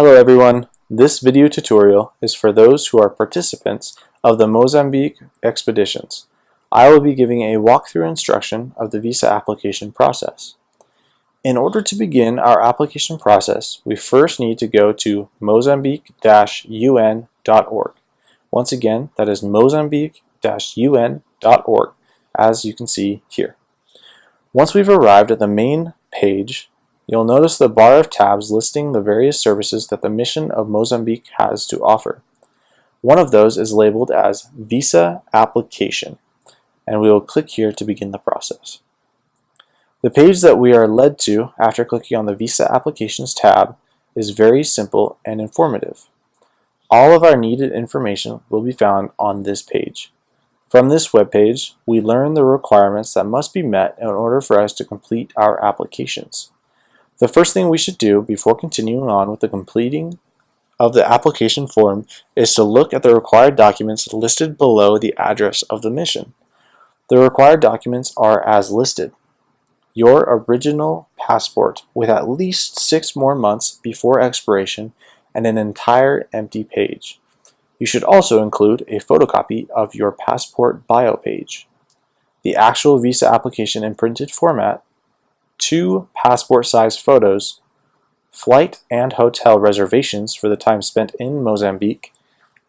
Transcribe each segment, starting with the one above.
Hello everyone, this video tutorial is for those who are participants of the Mozambique expeditions. I will be giving a walkthrough instruction of the visa application process. In order to begin our application process, we first need to go to mozambique-un.org. Once again, that is mozambique-un.org, as you can see here. Once we've arrived at the main page, you'll notice the bar of tabs listing the various services that the mission of Mozambique has to offer. One of those is labeled as Visa Application, and we will click here to begin the process. The page that we are led to after clicking on the Visa Applications tab is very simple and informative. All of our needed information will be found on this page. From this webpage, we learn the requirements that must be met in order for us to complete our applications. The first thing we should do before continuing on with the completing of the application form is to look at the required documents listed below the address of the mission. The required documents are as listed: your original passport with at least 6 more months before expiration and an entire empty page. You should also include a photocopy of your passport bio page, the actual visa application in printed format, 2 passport-sized photos, flight and hotel reservations for the time spent in Mozambique,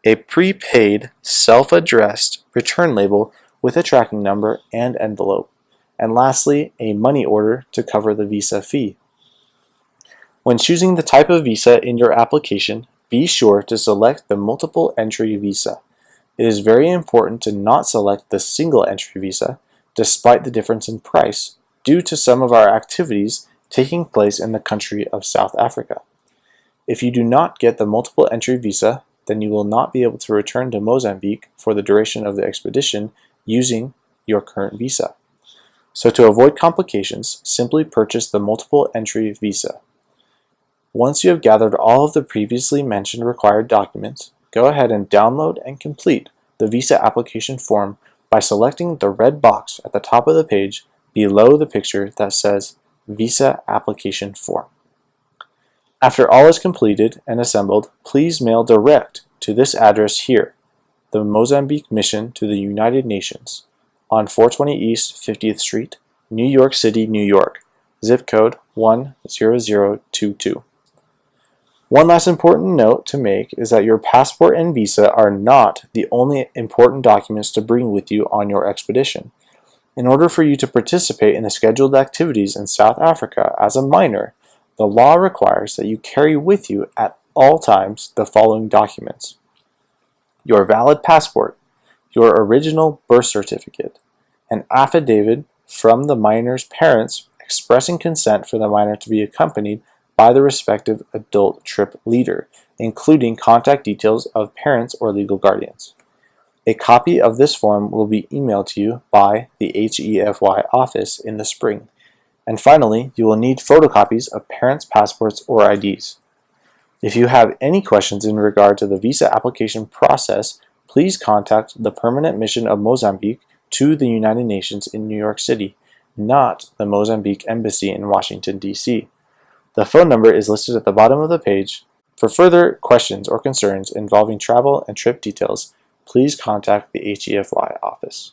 a prepaid self-addressed return label with a tracking number and envelope, and lastly, a money order to cover the visa fee. When choosing the type of visa in your application, be sure to select the multiple entry visa. It is very important to not select the single entry visa, despite the difference in price, due to some of our activities taking place in the country of South Africa. If you do not get the multiple entry visa, then you will not be able to return to Mozambique for the duration of the expedition using your current visa. So to avoid complications, simply purchase the multiple entry visa. Once you have gathered all of the previously mentioned required documents, go ahead and download and complete the visa application form by selecting the red box at the top of the page below the picture that says Visa Application Form. After all is completed and assembled, please mail direct to this address here, the Mozambique Mission to the United Nations, on 420 East 50th Street, New York City, New York, zip code 10022. One last important note to make is that your passport and visa are not the only important documents to bring with you on your expedition. In order for you to participate in the scheduled activities in South Africa as a minor, the law requires that you carry with you at all times the following documents: your valid passport, your original birth certificate, an affidavit from the minor's parents expressing consent for the minor to be accompanied by the respective adult trip leader, including contact details of parents or legal guardians. A copy of this form will be emailed to you by the HEFY office in the spring. And finally, you will need photocopies of parents' passports or IDs. If you have any questions in regard to the visa application process, please contact the Permanent Mission of Mozambique to the United Nations in New York City, not the Mozambique Embassy in Washington, D.C. The phone number is listed at the bottom of the page. For further questions or concerns involving travel and trip details, please contact the HEFY office.